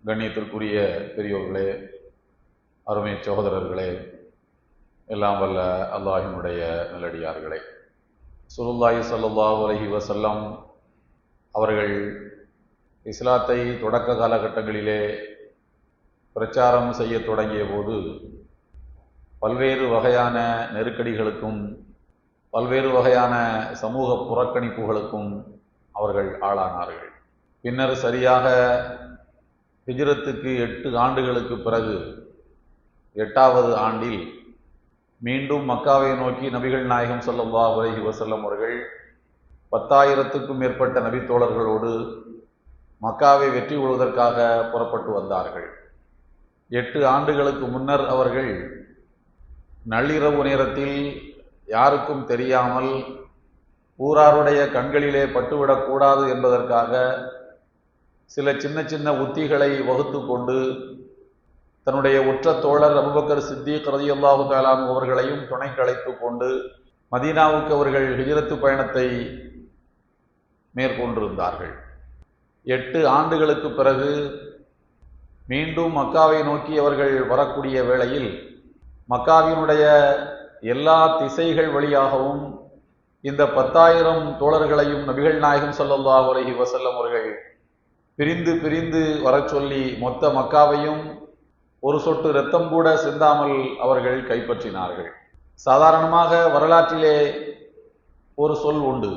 கண்ணியத்திற்குரிய பெரியோர்களே, அருமை சகோதரர்களே, எல்லாம் வல்ல அல்லாஹினுடைய நல்லடியார்களே, ரசூலுல்லாஹி ஸல்லல்லாஹு அலைஹி வஸல்லம் அவர்கள் இஸ்லாத்தை தொடக்க காலகட்டங்களிலே பிரச்சாரம் செய்ய தொடங்கிய போது பல்வேறு வகையான நெருக்கடிகளுக்கும் பல்வேறு வகையான சமூக புறக்கணிப்புகளுக்கும் அவர்கள் ஆளானார்கள். பின்னர் சரியாக ஹிஜ்ரத்துக்கு 8 ஆண்டுகளுக்கு பிறகு 8வது ஆண்டில் மீண்டும் மக்காவை நோக்கி நபிகள் நாயகம் ஸல்லல்லாஹு அலைஹி வஸல்லம் அவர்கள் 10,000க்கும் மேற்பட்ட நபித்தோழர்களோடு மக்காவை வெற்றி கொள்வதற்காக புறப்பட்டு வந்தார்கள். 8 ஆண்டுகளுக்கு முன்னர் அவர்கள் நள்ளிரவு நேரத்தில் யாருக்கும் தெரியாமல் ஊராருடைய கண்களிலே பட்டுவிடக்கூடாது என்பதற்காக சில சின்ன சின்ன உத்திகளை வகுத்து கொண்டு தன்னுடைய உற்ற தோழர் அபூபக்கர் சித்தீக் ரலியல்லாஹு தஆலா அவர்களையும் துணைக்கு அழைத்து கொண்டு மதீனாவுக்கு அவர்கள் ஹிஜ்ரத்து பயணத்தை மேற்கொண்டிருந்தார்கள். 8 ஆண்டுகளுக்கு பிறகு மீண்டும் மக்காவை நோக்கி அவர்கள் வரக்கூடிய வேளையில் மக்காவினுடைய எல்லா திசைகள் வழியாகவும் இந்த 10,000 தோழர்களையும் நபிகள் நாயகம் ஸல்லல்லாஹு அலைஹி வஸல்லம் அவர்கள் பிரிந்து பிரிந்து வரச் சொல்லி மொத்த மக்காவையும் ஒரு சொட்டு இரத்தம் கூட சிந்தாமல் அவர்கள் கைப்பற்றினார்கள். சாதாரணமாக வரலாற்றிலே ஒரு சொல் உண்டு,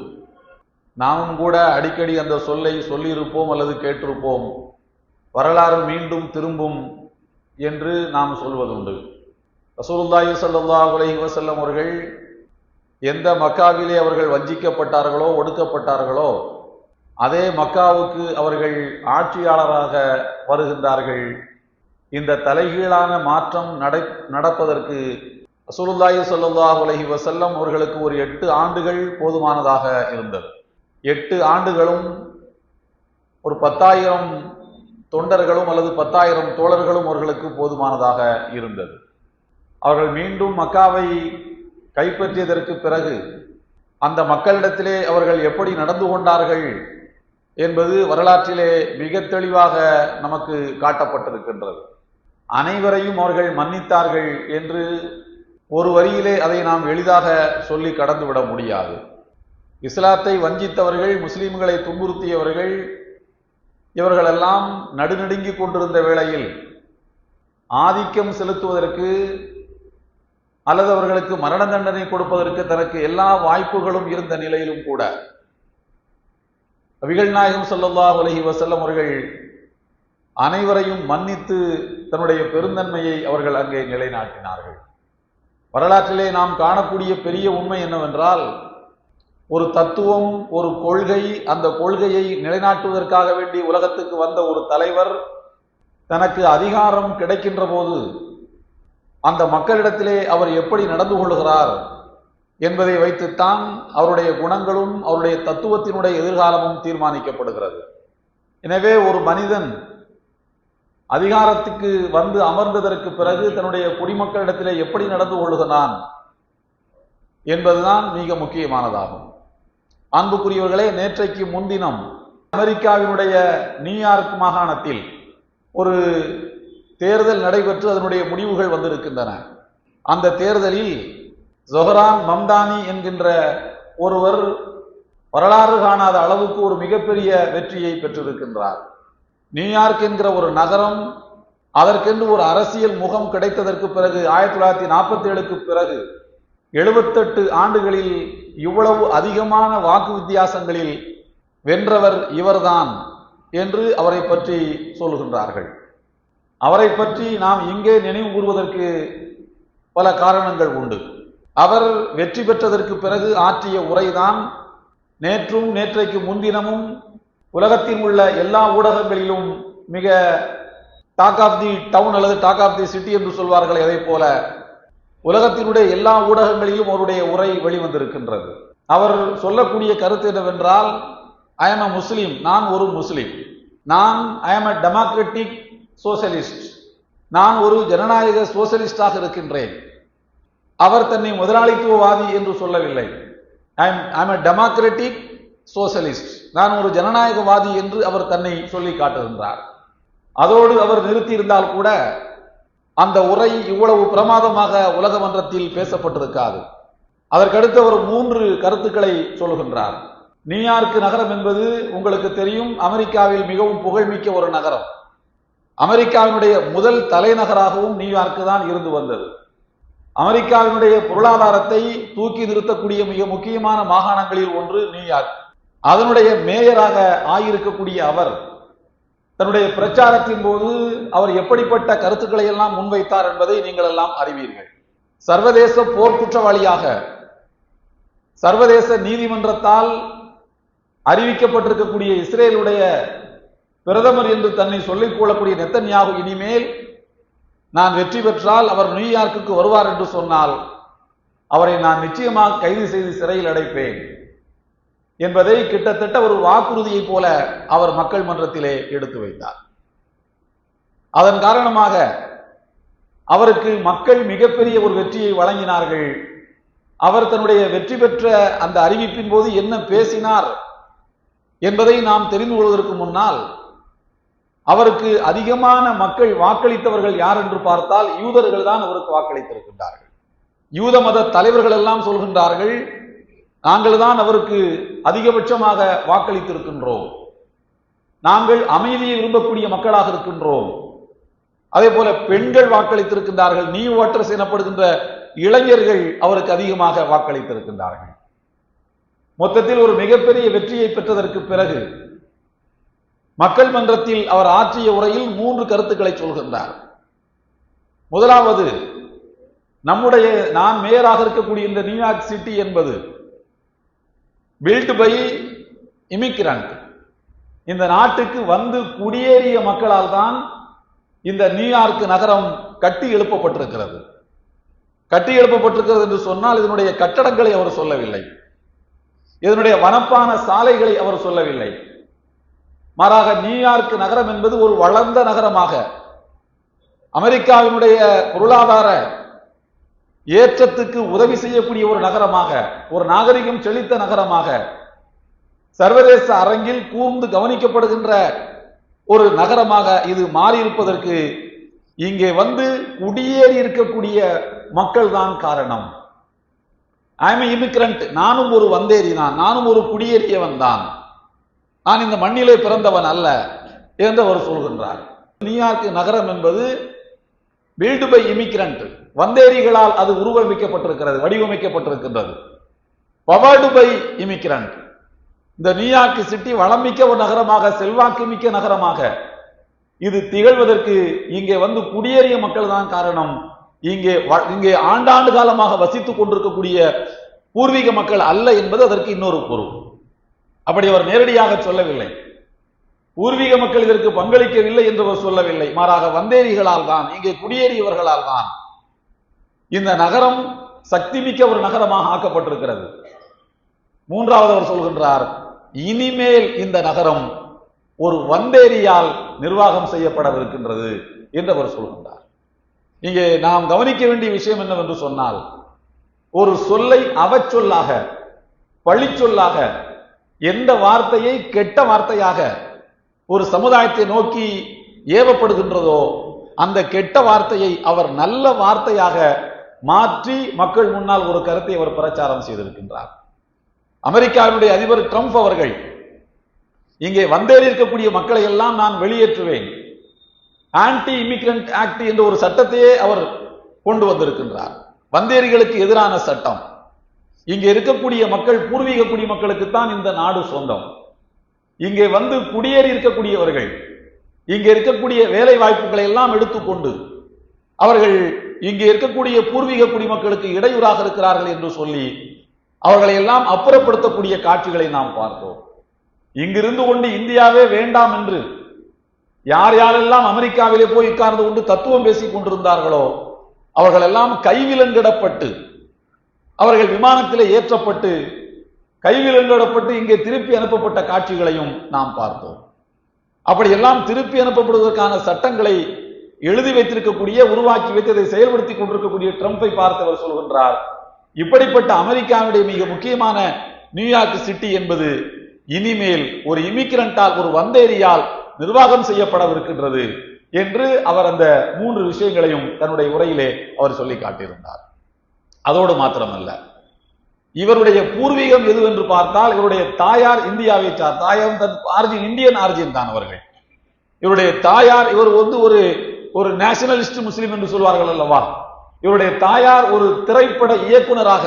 நாமும் கூட அடிக்கடி அந்த சொல்லை சொல்லியிருப்போம் அல்லது கேட்டிருப்போம், வரலாறு மீண்டும் திரும்பும் என்று நாம் சொல்வதுண்டு. ரசூலுல்லாஹி ஸல்லல்லாஹு அலைஹி வஸல்லம் அவர்கள் எந்த மக்காவிலே அவர்கள் வஞ்சிக்கப்பட்டார்களோ ஒடுக்கப்பட்டார்களோ அதே மக்காவுக்கு அவர்கள் ஆட்சியாளராக வருகின்றார்கள். இந்த தலைகீழான மாற்றம் நடப்பதற்கு ரசூலுல்லாஹி ஸல்லல்லாஹு அலைஹி வஸல்லம் அவர்களுக்கு ஒரு 8 ஆண்டுகள் போதுமானதாக இருந்தது. 8 ஆண்டுகளும் ஒரு 10,000 தொண்டர்களும் அல்லது 10,000 தோழர்களும் அவர்களுக்கு போதுமானதாக இருந்தது. அவர்கள் மீண்டும் மக்காவை கைப்பற்றியதற்கு பிறகு அந்த மக்களிடத்திலே அவர்கள் எப்படி நடந்து கொண்டார்கள் என்பது வரலாற்றிலே மிக தெளிவாக நமக்கு காட்டப்பட்டிருக்கின்றது. அனைவரையும் அவர்கள் மன்னித்தார்கள் என்று ஒரு வரியிலே அதை நாம் எளிதாக சொல்லி கடந்துவிட முடியாது. இஸ்லாத்தை வஞ்சித்தவர்கள், முஸ்லிம்களை துன்புறுத்தியவர்கள், இவர்களெல்லாம் நடுநடுங்கிக் கொண்டிருந்த வேளையில் ஆதிக்கம் செலுத்துவதற்கு அல்லது அவர்களுக்கு மரண தண்டனை கொடுப்பதற்கு தனக்கு எல்லா வாய்ப்புகளும் இருந்த நிலையிலும் கூட நபிகள் நாயகம் ஸல்லல்லாஹு அலைஹி வஸல்லம் அவர்கள் அனைவரையும் மன்னித்து தன்னுடைய பெருந்தன்மையை அவர்கள் அங்கே நிலைநாட்டினார்கள். வரலாற்றிலே நாம் காணக்கூடிய பெரிய உண்மை என்னவென்றால், ஒரு தத்துவம், ஒரு கொள்கை, அந்த கொள்கையை நிலைநாட்டுவதற்காக வேண்டி உலகத்துக்கு வந்த ஒரு தலைவர் தனக்கு அதிகாரம் கிடைக்கின்ற போது அந்த மக்களிடத்திலே அவர் எப்படி நடந்து கொள்கிறார் என்பதை வைத்துத்தான் அவருடைய குணங்களும் அவருடைய தத்துவத்தினுடைய எதிர்காலமும் தீர்மானிக்கப்படுகிறது. எனவே ஒரு மனிதன் அதிகாரத்துக்கு வந்து அமர்ந்ததற்கு பிறகு தன்னுடைய குடிமக்களிடத்திலே எப்படி நடந்து கொள்கிறான் என்பதுதான் மிக முக்கியமானதாகும். அன்புக்குரியவர்களே, நேற்றைக்கு முன்தினம் அமெரிக்காவினுடைய நியூயார்க் மாகாணத்தில் ஒரு தேர்தல் நடைபெற்று அதனுடைய முடிவுகள் வந்திருக்கின்றன. அந்த தேர்தலில் ஜொஹரான் மம்தானி என்கின்ற ஒருவர் வரலாறு காணாத அளவுக்கு ஒரு மிகப்பெரிய வெற்றியை பெற்றிருக்கின்றார். நியூயார்க் என்கிற ஒரு நகரம் அதற்கென்று ஒரு அரசியல் முகம் கிடைத்ததற்கு பிறகு 1947க்கு பிறகு 78 ஆண்டுகளில் இவ்வளவு அதிகமான வாக்கு வித்தியாசங்களில் வென்றவர் இவர்தான் என்று அவரை பற்றி சொல்கின்றார்கள். அவரை பற்றி நாம் இங்கே நினைவு கூறுவதற்கு பல காரணங்கள் உண்டு. அவர் வெற்றி பெற்றதற்கு பிறகு ஆற்றிய உரைதான் நேற்றும் நேற்றைக்கு முன்தினமும் உலகத்தில் உள்ள எல்லா ஊடகங்களிலும் மிக டாக் ஆஃப் தி டவுன் அல்லது டாக் ஆஃப் தி சிட்டி என்று சொல்வார்கள். அதே போல உலகத்தினுடைய எல்லா ஊடகங்களிலும் அவருடைய உரை வெளிவந்திருக்கின்றது. அவர் சொல்லக்கூடிய கருத்து என்னவென்றால், ஐ எம் அ முஸ்லிம், நான் ஒரு Muslim, I am a democratic socialist, நான் ஒரு ஜனநாயக சோசியலிஸ்டாக இருக்கின்றேன். அவர் தன்னை முதலாளித்துவவாதி என்று சொல்லவில்லை. ஐ எம் அ டெமோக்ராட்டிக் சோசியலிஸ்ட், நான் ஒரு ஜனநாயகவாதி என்று அவர் தன்னை சொல்லி காட்டுகின்றார். அதோடு அவர் நிறுத்தியிருந்தால் கூட அந்த உரை இவ்வளவு பிரமாதமாக உலக மன்றத்தில் பேசப்பட்டிருக்காது. அதற்கடுத்து அவர் 3 கருத்துக்களை சொல்லுகின்றார். நியூயார்க் நகரம் என்பது உங்களுக்கு தெரியும், அமெரிக்காவில் மிகவும் புகழ்மிக்க ஒரு நகரம். அமெரிக்காவினுடைய முதல் தலைநகராகவும் நியூயார்க் தான் இருந்து வந்தது. அமெரிக்காவினுடைய பொருளாதாரத்தை தூக்கி நிறுத்தக்கூடிய மிக முக்கியமான மாகாணங்களில் ஒன்று நியூயார்க். அதனுடைய மேயராக ஆகியிருக்கக்கூடிய அவர் தன்னுடைய பிரச்சாரத்தின் போது அவர் எப்படிப்பட்ட கருத்துக்களை எல்லாம் முன்வைத்தார் என்பதை நீங்கள் எல்லாம் அறிவீர்கள். சர்வதேச போர்க்குற்றவாளியாக சர்வதேச நீதிமன்றத்தால் அறிவிக்கப்பட்டிருக்கக்கூடிய இஸ்ரேலுடைய பிரதமர் என்று தன்னை சொல்லிக் கொள்ளக்கூடிய நெத்தன்யாகு இனிமேல் நான் வெற்றி பெற்றால் அவர் நியூயார்க்குக்கு வருவார் என்று சொன்னால் அவரை நான் நிச்சயமாக கைது செய்து சிறையில் அடைப்பேன் என்பதை கிட்டத்தட்ட ஒரு வாக்குறுதியை போல அவர் மக்கள் மன்றத்திலே எடுத்து வைத்தார். அதன் காரணமாக அவருக்கு மக்கள் மிகப்பெரிய ஒரு வெற்றியை வழங்கினார்கள். அவர் தன்னுடைய வெற்றி பெற்ற அந்த அறிவிப்பின் போது என்ன பேசினார் என்பதை நாம் தெரிந்து கொள்வதற்கு முன்னால் அவருக்கு அதிகமான மக்கள் வாக்களித்தவர்கள் யார் என்று பார்த்தால் யூதர்கள் தான் அவருக்கு வாக்களித்திருக்கின்றார்கள். யூத மத தலைவர்கள் எல்லாம் சொல்கின்றார்கள், நாங்கள் தான் அவருக்கு அதிகபட்சமாக வாக்களித்திருக்கின்றோம், நாங்கள் அமைதியை விரும்பக்கூடிய மக்களாக இருக்கின்றோம். அதே போல பெண்கள் வாக்களித்திருக்கின்றார்கள், நியூ ஓட்டர்ஸ் எனப்படுகின்ற இளைஞர்கள் அவருக்கு அதிகமாக வாக்களித்திருக்கின்றார்கள். மொத்தத்தில் ஒரு மிகப்பெரிய வெற்றியை பெற்றதற்கு பிறகு மக்கள் மன்றத்தில் அவர் ஆற்றிய உரையில் 3 கருத்துக்களை சொல்கின்றார். முதலாவது, நான் மேயராக இருக்கக்கூடிய இந்த நியூயார்க் சிட்டி என்பது பில்ட் பை இமிகிரண்ட், இந்த நாட்டுக்கு வந்து குடியேறிய மக்களால் தான் இந்த நியூயார்க் நகரம் கட்டி எழுப்பப்பட்டிருக்கிறது. கட்டி எழுப்பப்பட்டிருக்கிறது என்று சொன்னால் இதனுடைய கட்டடங்களை அவர் சொல்லவில்லை, இதனுடைய வனப்பான சாலைகளை அவர் சொல்லவில்லை. மாறாக நியூயார்க் நகரம் என்பது ஒரு வளர்ந்த நகரமாக, அமெரிக்காவினுடைய பொருளாதார ஏற்றத்துக்கு உதவி செய்யக்கூடிய ஒரு நகரமாக, ஒரு நாகரிகம் செழித்த நகரமாக, சர்வதேச அரங்கில் கூர்ந்து கவனிக்கப்படுகின்ற ஒரு நகரமாக இது மாறியிருப்பதற்கு இங்கே வந்து குடியேறி இருக்கக்கூடிய மக்கள் தான் காரணம். ஐ எம் இமிகிரண்ட், நானும் ஒரு வந்தேறி தான், நானும் ஒரு குடியேறியவன் தான், நான் இந்த மண்ணிலே பிறந்தவன் அல்ல என்று அவர் சொல்கின்றார். நியூயார்க் நகரம் என்பது பில்ட் பை இமிகிரண்ட், வந்தேரிகளால் அது உருவமைக்கப்பட்டிருக்கிறது, வடிவமைக்கப்பட்டிருக்கின்றது. பவர்டு பை இமிகிரண்ட், இந்த நியூயார்க் சிட்டி வளமிக்க ஒரு நகரமாக, செல்வாக்கு மிக்க நகரமாக இது திகழ்வதற்கு இங்கே வந்து குடியேறிய மக்கள் தான் காரணம். இங்கே ஆண்டாண்டு காலமாக வசித்துக் கொண்டிருக்கக்கூடிய பூர்வீக மக்கள் அல்ல என்பது அதற்கு இன்னொரு பொருள். அப்படி அவர் நேரடியாக சொல்லவில்லை. பூர்வீக மக்கள் இதற்கு பங்களிக்கவில்லை என்று அவர் சொல்லவில்லை. மாறாக வந்தேரிகளால் தான், இங்கே குடியேறியவர்களால் தான் இந்த நகரம் சக்தி மிக்க ஒரு நகரமாக ஆக்கப்பட்டிருக்கிறது. மூன்றாவது அவர் சொல்கின்றார், இனிமேல் இந்த நகரம் ஒரு வந்தேரியால் நிர்வாகம் செய்யப்படவிருக்கின்றது என்று அவர் சொல்கின்றார். இங்கே நாம் கவனிக்க வேண்டிய விஷயம் என்னவென்று சொன்னால், ஒரு சொல்லை அவச்சொல்லாக, பழிச்சொல்லாக, எந்த வார்த்தையை கெட்ட வார்த்தையாக ஒரு சமுதாயத்தை நோக்கி ஏவப்படுகின்றதோ அந்த கெட்ட வார்த்தையை அவர் நல்ல வார்த்தையாக மாற்றி மக்கள் முன்னால் ஒரு கருத்தை அவர் பிரச்சாரம் செய்திருக்கின்றார். அமெரிக்காவினுடைய அதிபர் ட்ரம்ப் அவர்கள் இங்கே வந்தேறி இருக்கக்கூடிய மக்களை எல்லாம் நான் வெளியேற்றுவேன், ஆன்டி இமிகிரண்ட் ஆக்ட் என்ற ஒரு சட்டத்தையே அவர் கொண்டு வந்திருக்கின்றார். வந்தேரிகளுக்கு எதிரான சட்டம். இங்கே இருக்கக்கூடிய மக்கள் பூர்வீக குடிமக்களுக்குத்தான் இந்த நாடு சொந்தம். இங்கே வந்து குடியேறி இருக்கக்கூடியவர்கள் இங்கே இருக்கக்கூடிய வேலை வாய்ப்புகளை எல்லாம் எடுத்துக்கொண்டு அவர்கள் இங்கே இருக்கக்கூடிய பூர்வீக குடிமக்களுக்கு இடையூறாக இருக்கிறார்கள் என்று சொல்லி அவர்களை எல்லாம் அப்புறப்படுத்தக்கூடிய காட்சிகளை நாம் பார்த்தோம். இங்கிருந்து கொண்டு இந்தியாவே வேண்டாம் என்று யார் யாரெல்லாம் அமெரிக்காவிலே போய் உட்கார்ந்து கொண்டு தத்துவம் பேசிக் கொண்டிருந்தார்களோ அவர்கள் எல்லாம் கைவிலங்கிடப்பட்டு, அவர்கள் விமானத்திலே ஏற்றப்பட்டு கைவிலங்கிடப்பட்டு இங்கே திருப்பி அனுப்பப்பட்ட காட்சிகளையும் நாம் பார்த்தோம். அப்படியெல்லாம் திருப்பி அனுப்பப்படுவதற்கான சட்டங்களை எழுதி வைத்திருக்கக்கூடிய, உருவாக்கி வைத்ததை செயல்படுத்திக் கொண்டிருக்கக்கூடிய ட்ரம்பை பார்த்தவர் சொல்கின்றார், இப்படிப்பட்ட அமெரிக்காவுடைய மிக முக்கியமான நியூயார்க் சிட்டி என்பது இனிமேல் ஒரு இமிகிரண்டால், ஒரு வந்தேரியால் நிர்வாகம் செய்யப்படவிருக்கின்றது என்று அவர் அந்த 3 விஷயங்களையும் தன்னுடைய உரையிலே அவர் சொல்லி காட்டியிருந்தார். அதோடு மாத்திரமல்ல, இவருடைய பூர்வீகம் எது என்று பார்த்தால் இவருடைய தாயார் இந்தியாவை தாயார் இந்தியன் ஆர்ஜின் தான் அவர்கள். இவருடைய தாயார் இவர் ஒரு நேஷனலிஸ்ட் முஸ்லிம் என்று சொல்வார்கள் அல்லவா. இவருடைய தாயார் ஒரு திரைப்பட இயக்குனராக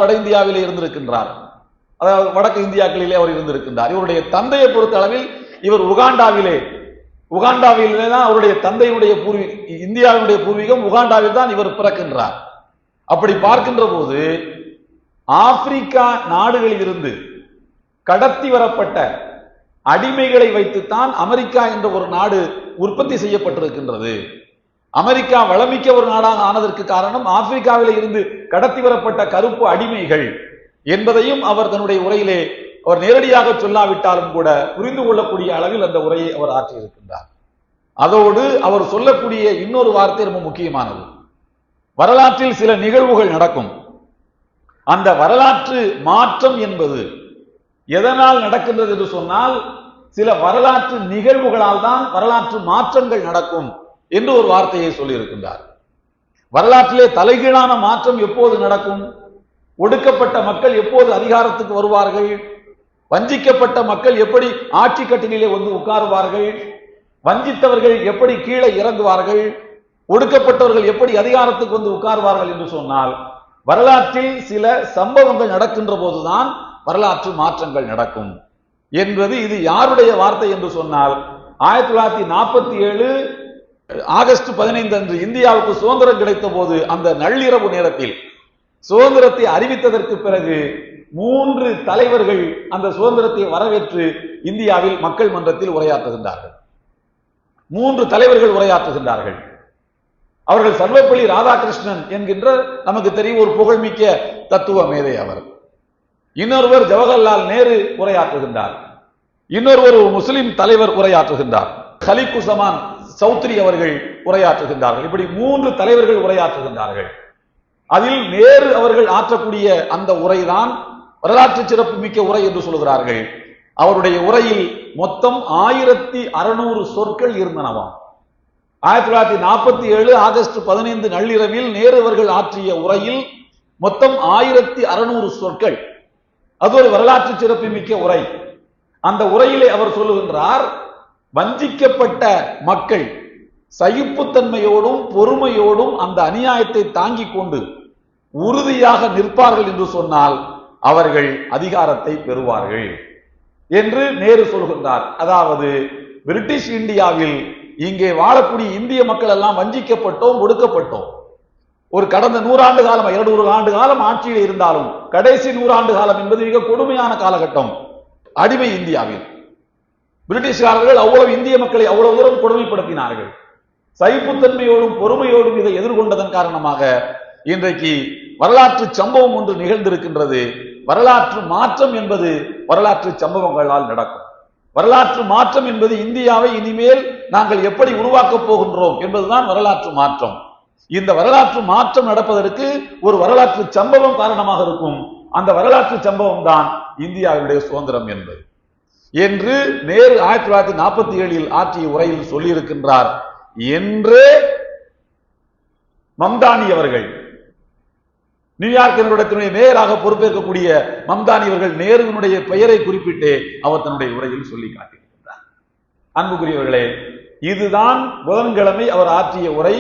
வட இந்தியாவிலே இருந்திருக்கின்றார். அதாவது வடக்கு இந்தியாக்களிலே அவர் இருந்திருக்கின்றார். இவருடைய தந்தையை பொறுத்த அளவில் இவர் உகாண்டாவிலே தான் அவருடைய தந்தையுடைய இந்தியாவினுடைய பூர்வீகம் உகாண்டாவில் தான் இவர் பிறக்கின்றார். அப்படி பார்க்கின்ற போது ஆப்பிரிக்கா நாடுகளில் இருந்து கடத்தி வரப்பட்ட அடிமைகளை வைத்துத்தான் அமெரிக்கா என்ற ஒரு நாடு உற்பத்தி செய்யப்பட்டிருக்கின்றது. அமெரிக்கா வளமிக்க ஒரு நாடாக ஆனதற்கு காரணம் ஆப்பிரிக்காவிலே இருந்து கடத்தி வரப்பட்ட கருப்பு அடிமைகள் என்பதையும் அவர் தன்னுடைய உரையிலே அவர் நேரடியாக சொல்லாவிட்டாலும் கூட புரிந்து கொள்ளக்கூடிய அளவில் அந்த உரையை அவர் ஆற்றியிருக்கின்றார். அதோடு அவர் சொல்லக்கூடிய இன்னொரு வார்த்தை ரொம்ப முக்கியமானது. வரலாற்றில் சில நிகழ்வுகள் நடக்கும். அந்த வரலாற்று மாற்றம் என்பது எதனால் நடக்கின்றது என்று சொன்னால் சில வரலாற்று நிகழ்வுகளால் தான் வரலாற்று மாற்றங்கள் நடக்கும் என்று ஒரு வார்த்தையை சொல்லியிருக்கின்றார். வரலாற்றிலே தலைகீழான மாற்றம் எப்போது நடக்கும்? ஒடுக்கப்பட்ட மக்கள் எப்போது அதிகாரத்துக்கு வருவார்கள்? வஞ்சிக்கப்பட்ட மக்கள் எப்படி ஆட்சி கட்டிலே வந்து உட்காருவார்கள்? வஞ்சித்தவர்கள் எப்படி கீழே இறங்குவார்கள்? ஒடுக்கப்பட்டவர்கள் எப்படி அதிகாரத்துக்கு வந்து உட்காருவார்கள் என்று சொன்னால் வரலாற்றில் சில சம்பவங்கள் நடக்கின்ற போதுதான் வரலாற்று மாற்றங்கள் நடக்கும் என்பது. இது யாருடைய வார்த்தை என்று சொன்னால் 1947 ஆகஸ்ட் 15 அன்று இந்தியாவுக்கு சுதந்திரம் கிடைத்த போது அந்த நள்ளிரவு நேரத்தில் சுதந்திரத்தை அறிவித்ததற்கு பிறகு 3 தலைவர்கள் அந்த சுதந்திரத்தை வரவேற்று இந்தியாவில் மக்கள் மன்றத்தில் உரையாற்றுகின்றார்கள். 3 தலைவர்கள் உரையாற்றுகின்றார்கள். அவர்கள் சர்வப்பள்ளி ராதாகிருஷ்ணன் என்கின்ற நமக்கு தெரியும் ஒரு புகழ்மிக்க தத்துவ மேதை அவர். இன்னொருவர் ஜவஹர்லால் நேரு உரையாற்றுகின்றார். இன்னொருவர் ஒரு முஸ்லிம் தலைவர் உரையாற்றுகின்றார். கலிகுசமான் சௌத்ரி அவர்கள் உரையாற்றுகின்றார்கள். இப்படி 3 தலைவர்கள் உரையாற்றுகின்றார்கள். அதில் நேரு அவர்கள் ஆற்றக்கூடிய அந்த உரைதான் வரலாற்று சிறப்பு மிக்க உரை என்று சொல்கிறார்கள். அவருடைய உரையில் மொத்தம் 1600 சொற்கள் இருந்தனவாம். 1947 ஆகஸ்ட் 15 நள்ளிரவில் நேரு அவர்கள் ஆற்றிய உரையில் மொத்தம் 1600 சொற்கள். அது ஒரு வரலாற்று சிறப்பு மிக்க உரை. அந்த உரையிலே அவர் சொல்லுகின்றார், வஞ்சிக்கப்பட்ட மக்கள் சகிப்புத்தன்மையோடும் பொறுமையோடும் அந்த அநியாயத்தை தாங்கிக் கொண்டு உறுதியாக நிற்பார்கள் என்று சொன்னால் அவர்கள் அதிகாரத்தை பெறுவார்கள் என்று நேரு சொல்கின்றார். அதாவது பிரிட்டிஷ் இந்தியாவில் இங்கே வாழக்கூடிய இந்திய மக்கள் எல்லாம் வஞ்சிக்கப்பட்டோம், ஒடுக்கப்பட்டோம். ஒரு கடந்த 100 ஆண்டு காலம் 200 ஆண்டு காலம் ஆட்சியில் இருந்தாலும் கடைசி 100 ஆண்டு காலம் என்பது மிக கொடுமையான காலகட்டம். அடிமை இந்தியாவில் பிரிட்டிஷ்காரர்கள் அவ்வளவு இந்திய மக்களை அவ்வளவு தூரம் கொடுமைப்படுத்தினார்கள். சகிப்புத்தன்மையோடும் பொறுமையோடும் இதை எதிர்கொண்டதன் காரணமாக இன்றைக்கு வரலாற்று சம்பவம் ஒன்று நிகழ்ந்திருக்கின்றது. வரலாற்று மாற்றம் என்பது வரலாற்று சம்பவங்களால் நடக்கும். வரலாற்று மாற்றம் என்பது இந்தியாவை இனிமேல் நாங்கள் எப்படி உருவாக்கப் போகின்றோம் என்பதுதான் வரலாற்று மாற்றம். இந்த வரலாற்று மாற்றம் நடப்பதற்கு ஒரு வரலாற்று சம்பவம் காரணமாக இருக்கும். அந்த வரலாற்று சம்பவம் தான் இந்தியாவுடைய சுதந்திரம் என்பது என்று நேரு 1947 ஆற்றிய உரையில் சொல்லியிருக்கின்றார் என்று மம்தானி அவர்கள், நியூயார்க் நிறுவனத்தினுடைய மேயராக பொறுப்பேற்கக்கூடிய மம்தானி அவர்கள் நேருவினுடைய பெயரை குறிப்பிட்டு அவர் தன்னுடைய உரையில் சொல்லி காட்டியிருக்கிறார். அன்புக்குரியவர்களே, இதுதான் புதன்கிழமை அவர் ஆற்றிய உரை.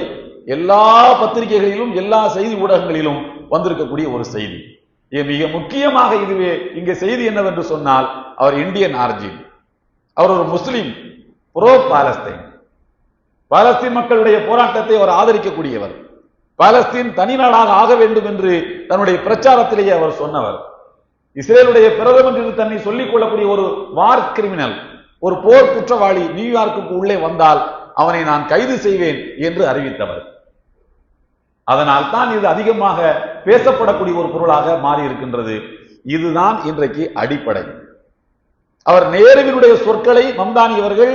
எல்லா பத்திரிகைகளிலும் எல்லா செய்தி ஊடகங்களிலும் வந்திருக்கக்கூடிய ஒரு செய்தி. மிக முக்கியமாக இதுவே இங்கே செய்தி என்னவென்று சொன்னால், அவர் இந்தியன் ஆர்ஜின், அவர் ஒரு முஸ்லிம், புரோ பாலஸ்தீன், பாலஸ்தீன் மக்களுடைய போராட்டத்தை அவர் ஆதரிக்கக்கூடியவர். பாலஸ்தீன் தனி நாடாக ஆக வேண்டும் என்று தன்னுடைய பிரச்சாரத்திலேயே அவர் சொன்னவர். இஸ்ரேலுடைய பிரதமர் என்று தன்னை சொல்லிக் கொள்ளக்கூடிய ஒரு வார் கிரிமினல், ஒரு போர் குற்றவாளி நியூயார்க்குக்கு உள்ளே வந்தால் அவனை நான் கைது செய்வேன் என்று அறிவித்தவர். அதனால் தான் இது அதிகமாக பேசப்படக்கூடிய ஒரு பொருளாக மாறி இருக்கின்றது. இதுதான் இன்றைக்கு அடிப்படை. அவர் நேருவினுடைய சொற்களை மம்தானி அவர்கள்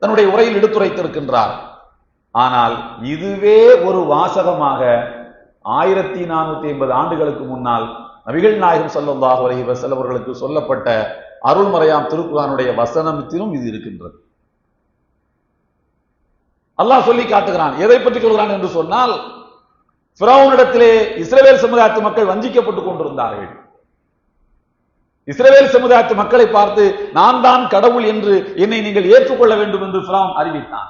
தன்னுடைய உரையில் எடுத்துரைத்திருக்கின்றார். ஆனால் இதுவே ஒரு வாசகமாக 1450 ஆண்டுகளுக்கு முன்னால் நபிகள் நாயகம் ஸல்லல்லாஹு அலைஹி வஸல்லம் அவர்களுக்கு சொல்லப்பட்ட அருள்மறையாம் திருக்குர்ஆனுடைய வசனத்திலும் இது இருக்கின்றது. அல்லாஹ் சொல்லி காட்டுகிறான். எதை பற்றி சொல்கிறான் என்று சொன்னால், ஃபிரௌனிடத்திலே இஸ்ரவேல் சமுதாயத்து மக்கள் வஞ்சிக்கப்பட்டுக் கொண்டிருந்தார்கள். இஸ்ரவேல் சமுதாயத்து மக்களை பார்த்து, நான் தான் கடவுள் என்று என்னை நீங்கள் ஏற்றுக்கொள்ள வேண்டும் என்று ஃபிரௌன் அறிவித்தான்.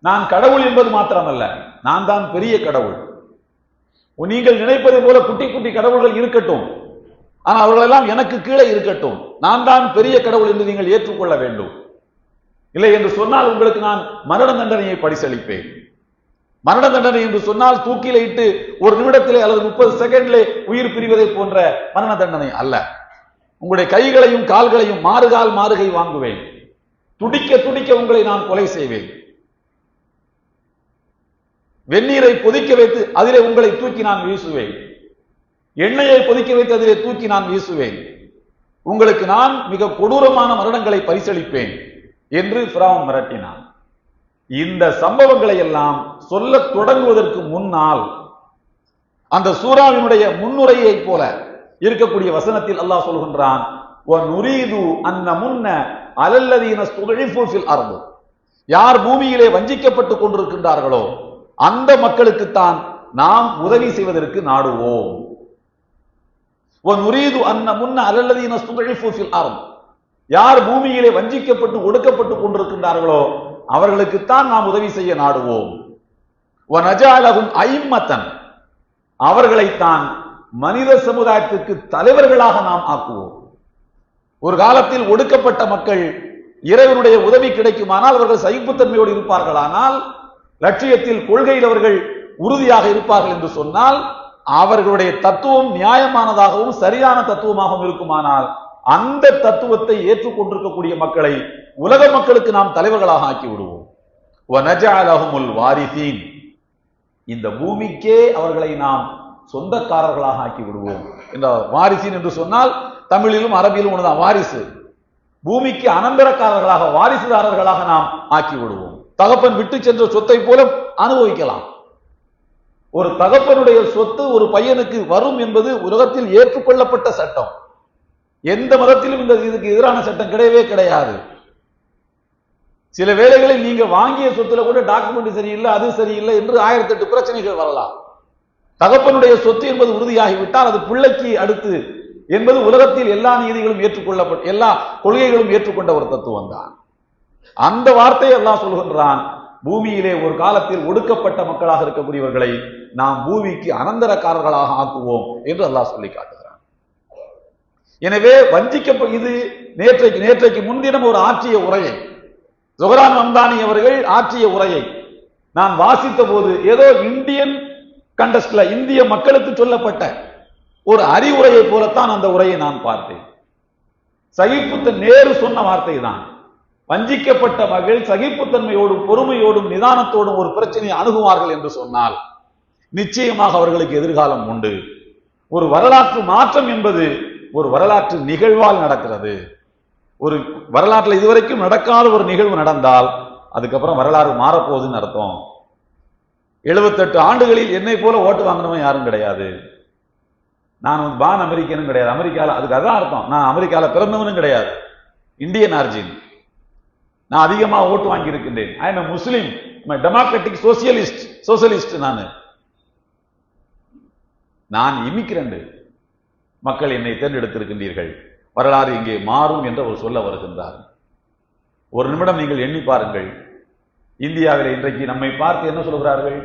நான் கடவுள் என்பது மாத்திரமல்ல, நான் தான் பெரிய கடவுள். நீங்கள் நினைப்பதை போல குட்டி குட்டி கடவுள்கள் இருக்கட்டும், ஆனால் அவர்களெல்லாம் எனக்கு கீழே இருக்கட்டும். நான் தான் பெரிய கடவுள் என்று நீங்கள் ஏற்றுக்கொள்ள வேண்டும். இல்லை என்று சொன்னால் உங்களுக்கு நான் மரண தண்டனையை பரிசளிப்பேன். மரண தண்டனை என்று சொன்னால் தூக்கில இட்டு ஒரு நிமிடத்திலே அல்லது 30 செகண்டிலே உயிர் பிரிவதை போன்ற மரண தண்டனை அல்ல. உங்களுடைய கைகளையும் கால்களையும் மாறுகால் மாறுகை வாங்குவேன். துடிக்க துடிக்க உங்களை நான் கொலை செய்வேன். வெந்நீரை கொதிக்க வைத்து அதிலே உங்களை தூக்கி நான் வீசுவேன். எண்ணெயை கொதிக்க வைத்து அதிலே தூக்கி நான் வீசுவேன். உங்களுக்கு நான் மிக கொடூரமான மரணங்களை பரிசளிப்பேன் என்று ஃபிரௌன் மிரட்டினான். இந்த சம்பவங்களை எல்லாம் சொல்ல தொடங்குவதற்கு முன்னால் அந்த சூராவினுடைய முன்னுரையை போல இருக்கக்கூடிய வசனத்தில் அல்லாஹ் சொல்கின்றான், யார் பூமியிலே வஞ்சிக்கப்பட்டுக் கொண்டிருக்கின்றார்களோ அந்த மக்களுக்குத்தான் நாம் உதவி செய்வதற்கு நாடுவோம். யார் பூமியிலே வஞ்சிக்கப்பட்டு ஒடுக்கப்பட்டு கொண்டிருக்கின்றார்களோ அவர்களுக்குத்தான் நாம் உதவி செய்ய நாடுவோம். அவர்களைத்தான் மனித சமுதாயத்திற்கு தலைவர்களாக நாம் ஆக்குவோம். ஒரு காலத்தில் ஒடுக்கப்பட்ட மக்கள் இறைவனுடைய உதவி கிடைக்குமானால் அவர்கள் சகிப்புத்தன்மையோடு இருப்பார்களானால், லட்சியத்தில் கொள்கையில் அவர்கள் உறுதியாக இருப்பார்கள் என்று சொன்னால், அவர்களுடைய தத்துவம் நியாயமானதாகவும் சரியான தத்துவமாகவும் இருக்குமானால் அந்த தத்துவத்தை ஏற்றுக்கொண்டிருக்கக்கூடிய மக்களை உலக மக்களுக்கு நாம் தலைவர்களாக ஆக்கி விடுவோம். இந்த பூமிக்கே அவர்களை நாம் சொந்தக்காரர்களாக ஆக்கி விடுவோம். இந்த வாரிசின் என்று சொன்னால் தமிழிலும் அரபியிலும் ஒன்றுதான் வாரிசு. பூமிக்கு அனந்தரக்காரர்களாக வாரிசுதாரர்களாக நாம் ஆக்கி விடுவோம். தகப்பன் விட்டு சென்ற சொத்தை போல அனுபவிக்கலாம். ஒரு தகப்பனுடைய சொத்து ஒரு பையனுக்கு வரும் என்பது உலகத்தில் ஏற்றுக்கொள்ளப்பட்ட சட்டம். எந்த மதத்திலும் இந்த இதுக்கு எதிரான சட்டம் கிடையவே கிடையாது. சில வேளைகளில் நீங்க வாங்கிய சொத்துல கூட டாக்குமெண்ட் சரியில்லை, அது சரியில்லை என்று 1008 பிரச்சனைகள் வரலாம். தகப்பனுடைய சொத்து என்பது உறுதியாகிவிட்டால் அது பிள்ளைக்கு அடுத்து என்பது உலகத்தில் எல்லா நீதிகளும் ஏற்றுக்கொள்ளப்பட்ட எல்லா கொள்கைகளும் ஏற்றுக்கொண்ட ஒரு தத்துவம் தான். அந்த வார்த்தையை அல்லாஹ் சொல்கின்றான், பூமியிலே ஒரு காலத்தில் ஒடுக்கப்பட்ட மக்களாக இருக்கக்கூடியவர்களை நாம் பூமிக்கு அனந்தரக்காரர்களாக ஆக்குவோம் என்று அல்லாஹ் சொல்லி காட்டுகிறான். எனவே இது நேற்றைக்கு முன்தினம் ஒரு ஆற்றிய உரையை ஜொஹரான் மம்தானி அவர்கள் ஆற்றிய உரையை நான் வாசித்த போது ஏதோ இந்தியன் கண்டஸ்ட்ல இந்திய மக்களுக்கு சொல்லப்பட்ட ஒரு அறிவுரையை போலத்தான் அந்த உரையை நான் பார்த்தேன். நேரு சொன்ன வார்த்தை தான், வஞ்சிக்கப்பட்ட மகள் சகிப்புத்தன்மையோடும் பொறுமையோடும் நிதானத்தோடும் ஒரு பிரச்சனையை அணுகுவார்கள் என்று சொன்னால் நிச்சயமாக அவர்களுக்கு எதிர்காலம் உண்டு. ஒரு வரலாற்று மாற்றம் என்பது ஒரு வரலாற்று நிகழ்வால் நடக்கிறது. ஒரு வரலாற்றில் இதுவரைக்கும் நடக்காத ஒரு நிகழ்வு நடந்தால் அதுக்கப்புறம் வரலாறு மாறப்போகுதுன்னு அர்த்தம். 78 ஆண்டுகளில் என்னை போல ஓட்டு வாங்கினவன் யாரும் கிடையாது. நான் பான் அமெரிக்கனும் கிடையாது. அமெரிக்கால அதுக்கு அதான் அர்த்தம். நான் அமெரிக்கால பிறந்தவனும் கிடையாது. Indian origin. நான் அதிகமாக ஓட்டு வாங்கி இருக்கின்றேன். I am Muslim, democratic socialist. நான் இமிகிரண்ட். மக்கள் என்னை தேர்ந்தெடுத்திருக்கின்றீர்கள். வரலாறு இங்கே மாறும் என்று அவர் சொல்ல வருகின்றார். ஒரு நிமிடம் நீங்கள் எண்ணி பாருங்கள். இந்தியாவில் இன்றைக்கு நம்மை பார்த்து என்ன சொல்கிறார்கள்?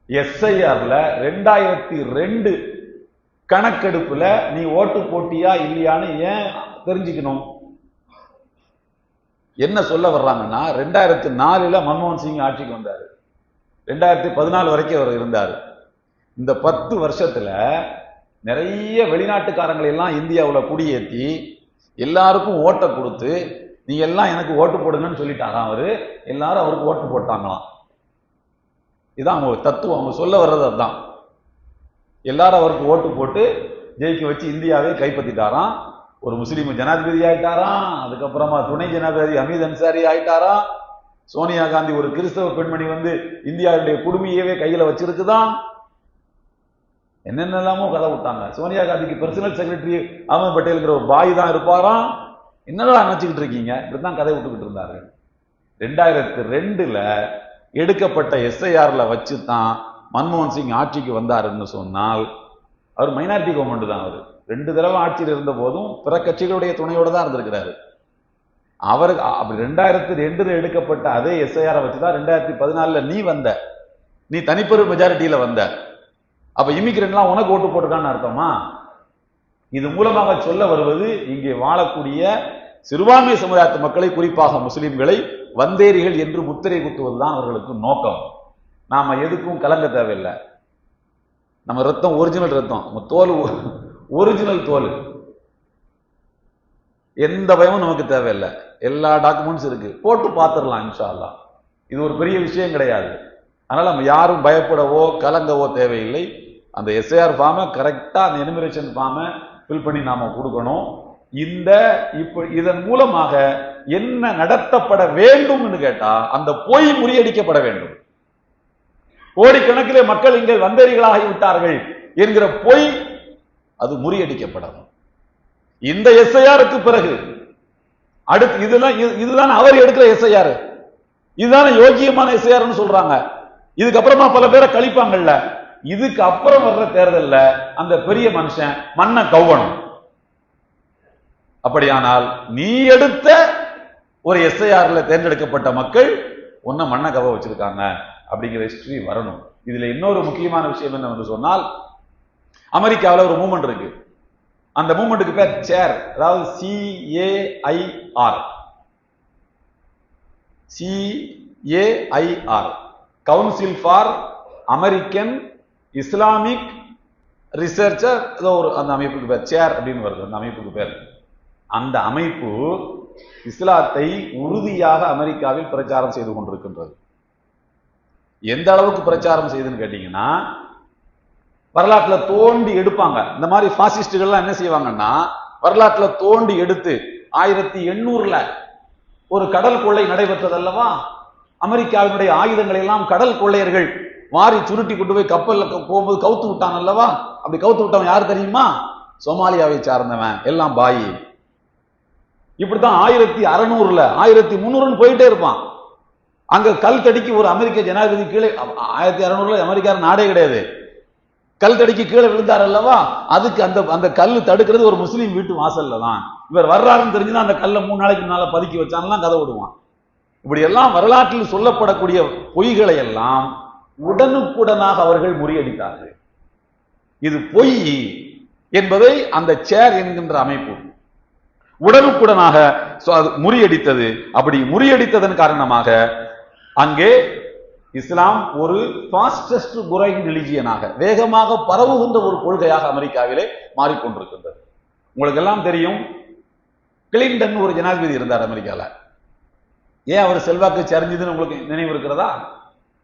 எஸ்ஐஆர்ல 2002 கணக்கெடுப்புல நீ ஓட்டு போட்டியா இல்லையான்னு ஏன் தெரிஞ்சுக்கணும்? என்ன சொல்ல வர்றாங்கன்னா, 2004 மன்மோகன் சிங் ஆட்சிக்கு வந்தாரு. 2014 வரைக்கும் அவர் இருந்தார். இந்த 10 வருஷத்துல நிறைய வெளிநாட்டுக்காரங்களை எல்லாம் இந்தியாவில் குடியேற்றி எல்லாருக்கும் ஓட்டை கொடுத்து நீங்க எல்லாம் எனக்கு ஓட்டு போடுங்கன்னு சொல்லிட்டாராம் அவரு. எல்லாரும் அவருக்கு ஓட்டு போட்டாங்களாம். இதான் அவங்க தத்துவம். அவங்க சொல்ல வர்றது அதுதான். எல்லாரும் அவருக்கு ஓட்டு போட்டு ஜெயிக்க வச்சு இந்தியாவை கைப்பற்றிட்டாராம். ஒரு முஸ்லீம் ஜனாதிபதி ஆயிட்டாராம். அதுக்கப்புறமா துணை ஜனாதிபதி அமீத் அன்சாரி ஆயிட்டாராம். சோனியா காந்தி ஒரு கிறிஸ்தவ பெண்மணி இந்தியாவுடைய குடுமையவே கையில வச்சிருக்குதான். என்னென்னலாமோ கதை விட்டாங்க. சோனியா காந்திக்கு பர்சனல் செக்ரட்டரி அகமது பட்டேலுங்கிற ஒரு பாய் தான் இருப்பாராம். என்னடா நினைச்சுக்கிட்டு இருக்கீங்க, இப்படித்தான் கதை விட்டுக்கிட்டு இருந்தாரு. 2002ல் எடுக்கப்பட்ட எஸ்ஐஆர்ல வச்சு தான் மன்மோகன் சிங் ஆட்சிக்கு வந்தாருன்னு சொன்னால், அவர் மைனாரிட்டி கவர்மெண்ட் தான். அவர் 2 தடவை ஆட்சியில் இருந்த போதும் பிற கட்சிகளுடைய துணையோடு தான் இருந்திருக்கிறாரு. அவருக்கு அப்படி 2002 எடுக்கப்பட்ட அதே எஸ்ஐஆரை வச்சுதான் 2014 நீ வந்த, நீ தனிப்பெரும் மெஜாரிட்டியில வந்த. அப்ப இமிகிரண்ட்லாம் உனக்கு ஓட்டு போட்டிருக்கான்னு அர்த்தமா? இது மூலமாக சொல்ல வருவது, இங்கே வாழக்கூடிய சிறுபான்மை சமுதாயத்து மக்களை, குறிப்பாக முஸ்லிம்களை வந்தேரிகள் என்று முத்திரை குத்துவதுதான் அவர்களுக்கு நோக்கம். நாம எதுக்கும் கலங்க தேவையில்லை. நம்ம ரத்தம் ஒரிஜினல் ரத்தம், நம்ம தோல் ஒரிஜினல் தோல், எந்த பயமும் நமக்கு தேவையில்லை. எல்லா டாக்குமெண்ட்ஸ் இருக்கு, போட்டு பார்த்துடலாம் இன்ஷா அல்லாஹ். இது ஒரு பெரிய விஷயம் கிடையாது. அதனால நம்ம யாரும் பயப்படவோ கலங்கவோ தேவையில்லை. அந்த எஸ்ஐஆர் ஃபார்மை கரெக்டா, அந்த எனுமரேஷன் ஃபார்மை ஃபில் பண்ணி நாம கொடுக்கணும். இதன் மூலமாக என்ன நடத்தப்பட வேண்டும் கேட்டா, அந்த பொய் முறியடிக்கப்பட வேண்டும். கோடிக்கணக்கிலே மக்கள் இங்கே வந்தேரிகளாகிவிட்டார்கள் என்கிற பொய் அது முறியடிக்கப்படும். இந்த எஸ்ஐஆருக்கு பிறகு அடுத்து இதுதான் அவர் எடுக்கிற எஸ்ஐஆர், இதுதான யோக்கியமான எஸ்ஐஆர்னு சொல்றாங்க. இதுக்கப்புறமா பல பேரை கழிப்பாங்கல்ல. இதுக்கு அப்புறம் வர்ற தேர்தல்ல அந்த பெரிய மனுஷன் மண்ணை கவ்வணும். அப்படியானால் நீ எடுத்த ஒரு எஸ்ஐஆர்ல தேர்ந்தெடுக்கப்பட்ட மக்கள் உன்னை மண்ணை கவ வச்சிருக்காங்க அப்படிங்கிற ஹிஸ்டரி வரணும். இதுல இன்னொரு முக்கியமான விஷயம் என்ன சொன்னால், அமெரிக்காவில் ஒரு மூவ்மெண்ட் இருக்கு. அந்த மூவ்மெண்ட்டுக்கு பேர் சேர், அதாவது CAIR, council for American Islamic researcher, ஏதோ ஒரு அந்த அமைப்புக்கு பேர் சேர் அப்படின்னு வருது. அந்த அமைப்புக்கு பேர். அந்த அமைப்பு இஸ்லாத்தை உறுதியாக அமெரிக்காவில் பிரச்சாரம் செய்து கொண்டிருக்கின்றது. எந்த அளவுக்கு பிரச்சாரம் செய்யுதுன்னு கேட்டீங்கன்னா, வரலாற்றில் தோண்டி எடுப்பாங்க. இந்த மாதிரி பாசிஸ்டுகள்லாம் என்ன செய்வாங்கன்னா, வரலாற்றில் தோண்டி எடுத்து 1800ல் ஒரு கடல் கொள்ளை நடைபெற்றது அல்லவா? அமெரிக்காவினுடைய ஆயுதங்களை எல்லாம் கடல் கொள்ளையர்கள் மாறி சுருட்டி கொண்டு போய் கப்பல்ல போகும்போது கவுத்து விட்டான் அல்லவா? அப்படி கவுத்து விட்டவன் யார் தெரியுமா? சோமாலியாவை சார்ந்தவன், எல்லாம் பாயி. இப்படித்தான் 1600ல் 1300 போயிட்டே இருப்பான். அங்க கல் தடிக்கு ஒரு அமெரிக்க ஜனாதிபதி கீழே, 1600ல் அமெரிக்கா நாடே கிடையாது, கல் தடிக்கு கீழே விழுந்தார் அல்லவா? அதுக்கு அந்த கல் தடுக்கிறது ஒரு முஸ்லீம் வீட்டு வாசல்ல தான். இவர் வர்றாருன்னு தெரிஞ்சுதான் அந்த கல்லை 3 நாளைக்கு முன்னால பதுக்கி வச்சான்லாம் கதை விடுவான். இப்படி எல்லாம் வரலாற்றில் சொல்லப்படக்கூடிய பொய்களை எல்லாம் உடனுக்குடனாக அவர்கள் முறியடித்தார்கள். இது பொய் என்பதை அந்த சேர் என்கின்ற அமைப்பு உடனுக்குடனாக முறியடித்தது. அப்படி முறியடித்ததன் காரணமாக அங்கே இஸ்லாம் ஒரு ஃபாஸ்டஸ்ட் குரோயிங் ரிலிஜியனாக, வேகமாக பரவுகின்ற ஒரு கொள்கையாக அமெரிக்காவிலே மாறிக்கொண்டிருக்கின்றது. உங்களுக்கு எல்லாம் தெரியும், கிளின்டன் ஒரு ஜனாதிபதி இருந்தார் அமெரிக்கால. ஏன் அவர் செல்வாக்கு சரிஞ்சதுன்னு உங்களுக்கு நினைவு இருக்கிறதா?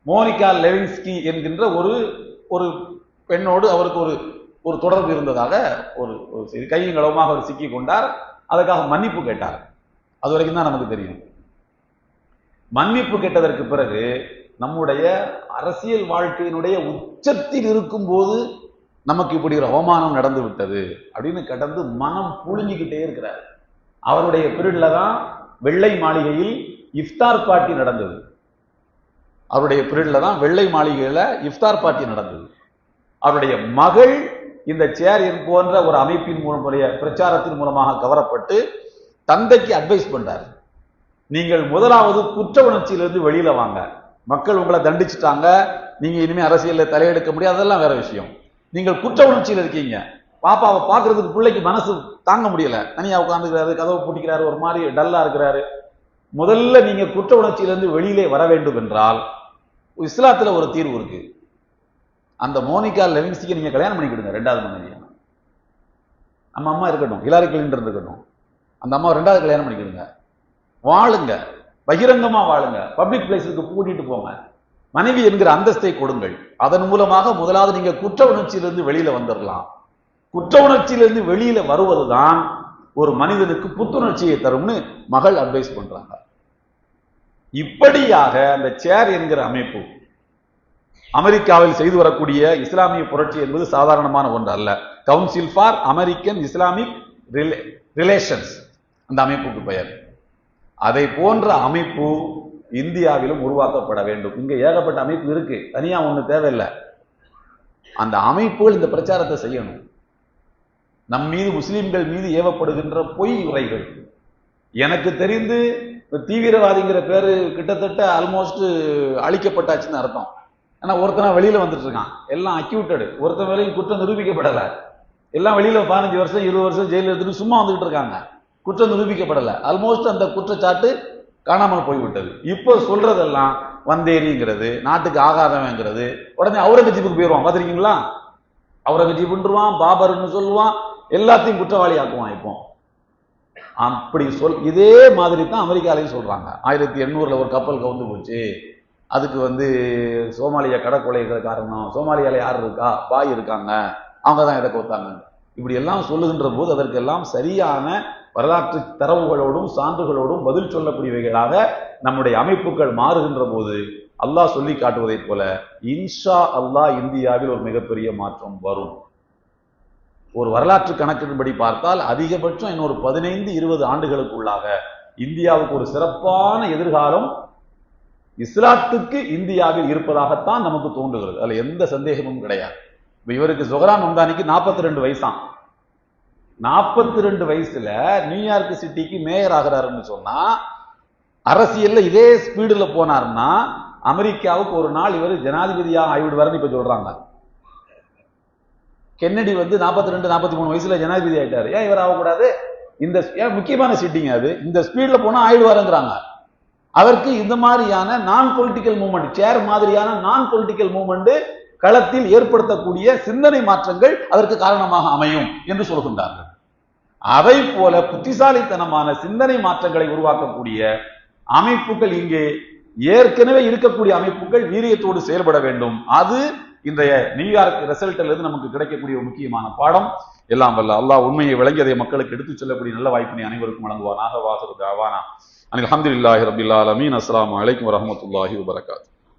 மோனிகா லெவின்ஸ்கி என்கின்ற ஒரு பெண்ணோடு அவருக்கு ஒரு தொடர்பு இருந்ததாக ஒரு கையும் களவுமாக அவர் சிக்கி கொண்டார். அதற்காக மன்னிப்பு கேட்டார். அது வரைக்கும் தான் நமக்கு தெரியும். மன்னிப்பு கேட்டதற்கு பிறகு நம்முடைய அரசியல் வாழ்க்கையினுடைய உச்சத்தில் இருக்கும் போது நமக்கு இப்படி ஒரு அவமானம் நடந்து விட்டது அப்படின்னு கடந்து மனம் புழுங்கிக்கிட்டே இருக்கிறார். அவருடைய பீரியட்ல தான் வெள்ளை மாளிகையில் இஃப்தார் பார்ட்டி நடந்தது. அவருடைய பீரியட்ல தான் வெள்ளை மாளிகையில இஃப்தார் பார்ட்டி நடந்தது. அவருடைய மகள் இந்த சேர் போன்ற ஒரு அமைப்பின் மூலமுடைய பிரச்சாரத்தின் மூலமாக கவரப்பட்டு தந்தைக்கு அட்வைஸ் பண்றார். நீங்கள் முதலாவது குற்ற உணர்ச்சியிலிருந்து வெளியில வாங்க, மக்கள் உங்களை தண்டிச்சுட்டாங்க, நீங்க இனிமே அரசியலில் தலையெடுக்க முடியாது, அதெல்லாம் வேற விஷயம். நீங்கள் குற்ற உணர்ச்சியில் இருக்கீங்க, பாப்பாவை பார்க்கறதுக்கு பிள்ளைக்கு மனசு தாங்க முடியல, தனியா உட்காந்துக்கிறாரு, கதவை பூட்டிக்கிறாரு, ஒரு மாதிரி டல்லா இருக்கிறாரு. முதல்ல நீங்க குற்ற உணர்ச்சியிலிருந்து வெளியிலே வர வேண்டும் என்றால் இஸ்லாத்துல ஒரு தீர்வு இருக்கு. அந்த மோனிகா லெவின்ஸ்கிக்கு நீங்க கல்யாணம் பண்ணிக்கிடுங்க, 2வது மனைவியா. நம்ம அம்மா இருக்கட்டும், ஹிலாரி கிளின்டன் இருக்கட்டும், அந்த அம்மா 2வது கல்யாணம் பண்ணிக்கிடுங்க, வாழுங்க, பகிரங்கமா வாழுங்க, பப்ளிக் பிளேஸுக்கு கூட்டிட்டு போங்க, மனைவி என்கிற அந்தஸ்தை கொடுங்கள். அதன் மூலமாக முதலாவது நீங்க குற்ற உணர்ச்சியிலிருந்து வெளியில வந்துடலாம். குற்ற உணர்ச்சியிலிருந்து வெளியில வருவதுதான் ஒரு மனிதனுக்கு புத்துணர்ச்சியை தரும்னு மகள் அட்வைஸ் பண்றாங்க. இப்படியாக அந்த சேர் என்கிற அமைப்பு அமெரிக்காவில் செய்து வரக்கூடிய இஸ்லாமிய புரட்சி என்பது சாதாரணமான ஒன்று அல்ல. Council for American Islamic relations அந்த அமைப்புக்கு பெயர். அதை போன்ற அமைப்பு இந்தியாவிலும் உருவாக்கப்பட வேண்டும். இங்க ஏகப்பட்ட அமைப்பு இருக்கு, தனியா ஒண்ணு தேவையில்லை. அந்த அமைப்புகள் இந்த பிரச்சாரத்தை செய்யணும். நம் மீது முஸ்லிம்கள் மீது ஏவப்படுகின்ற பொய் உரைகள், எனக்கு தெரிந்து தீவிரவாதிங்கிற பேரு கிட்டத்தட்ட ஆல்மோஸ்ட் அழிக்கப்பட்டாச்சுன்னு அர்த்தம். ஏன்னா ஒருத்தனா வெளியில வந்துட்டு இருக்கான், எல்லாம் அக்யூட்டடு, ஒருத்தன் வேலையும் குற்றம் நிரூபிக்கப்படல, எல்லாம் வெளியில 15 வருஷம் 20 வருஷம் ஜெயில எடுத்துட்டு சும்மா வந்துகிட்டு இருக்காங்க, குற்றம் நிரூபிக்கப்படல, ஆல்மோஸ்ட் அந்த குற்றச்சாட்டு காணாமல் போய்விட்டது. இப்போ சொல்றதெல்லாம் வந்தேரிங்கிறது, நாட்டுக்கு ஆகாதவங்கிறது, உடனே அவுரங்கஜீப்புக்கு போயிடுவான். பார்த்திருக்கீங்களா? அவுரங்கஜீப்ன்றுவான், பாபர்னு சொல்லுவான், எல்லாத்தையும் குற்றவாளி ஆக்குவான். இப்போ அப்படி இதே மாதிரி தான் அமெரிக்காலையும் சொல்றாங்க. 1800 ஒரு கப்பல் கவுந்து போச்சு, அதுக்கு சோமாலியா கடற்கொலைகள் காரணம், சோமாலியால யார் இருக்கா, பாய் இருக்காங்க, அவங்க தான் இதை கொத்தாங்க. இப்படி எல்லாம் சொல்லுகின்ற போது அதற்கெல்லாம் சரியான வரலாற்று தரவுகளோடும் சான்றுகளோடும் பதில் சொல்லக்கூடியவைகளாக நம்முடைய அமைப்புகள் மாறுகின்ற போது அல்லாஹ் சொல்லி காட்டுவதை போல இன்ஷா அல்லாஹ் இந்தியாவில் ஒரு மிகப்பெரிய மாற்றம் வரும். ஒரு வரலாற்று கணக்கின்படி பார்த்தால் அதிகபட்சம் இன்னொரு 15-20 ஆண்டுகளுக்குள்ளாக இந்தியாவுக்கு ஒரு சிறப்பான எதிர்காலம் இஸ்லாத்துக்கு இந்தியாவில் இருப்பதாகத்தான் நமக்கு தோன்றுகிறது. அதுல எந்த சந்தேகமும் கிடையாது. இவருக்கு ஜொஹரான் மம்தானிக்கு 42 வயசாம். 42 வயசுல நியூயார்க் சிட்டிக்கு மேயர் ஆகிறாருன்னு சொன்னா, அரசியல்ல இதே ஸ்பீடுல போனாருன்னா அமெரிக்காவுக்கு ஒரு நாள் இவர் ஜனாதிபதியாக ஆகிவிடுவாருன்னு இப்ப சொல்றாங்க. கென்னடி 42-43 வயசுல ஜனாதிபதி ஆயிட்டாரு, ஏன் இவர் ஆகக்கூடாது? இந்த முக்கியமான சிட்டிங்க அது, இந்த ஸ்பீட்ல போனா ஆயிடுவாருங்கிறாங்க. அதற்கு இந்த மாதிரியான நான் பொலிட்டிக்கல் மூவ்மெண்ட், சேர் மாதிரியான நான் பொலிட்டிக்கல் மூவ்மெண்ட் களத்தில் ஏற்படுத்தக்கூடிய சிந்தனை மாற்றங்கள் அதற்கு காரணமாக அமையும் என்று சொல்கின்றார்கள். அதை போல புத்திசாலித்தனமான சிந்தனை மாற்றங்களை உருவாக்கக்கூடிய அமைப்புகள் இங்கே ஏற்கனவே இருக்கக்கூடிய அமைப்புகள் வீரியத்தோடு செயல்பட வேண்டும். அது இன்றைய நியூயார்க் ரிசல்ட்ல இருந்து நமக்கு கிடைக்கக்கூடிய ஒரு முக்கியமான பாடம். எல்லாம் வல்ல அல்லாஹ் உண்மையை விளங்கியதை மக்களுக்கு எடுத்துச் செல்லக்கூடிய நல்ல வாய்ப்பினை அனைவருக்கும் வழங்குவானாக. வாஹிரு தஅவானா அனில் ஹம்துலில்லாஹி ரப்பில் ஆலமீன். அஸ்ஸலாமு அலைக்கும் வரஹ்மத்துல்லாஹி வபரகாத்துஹு.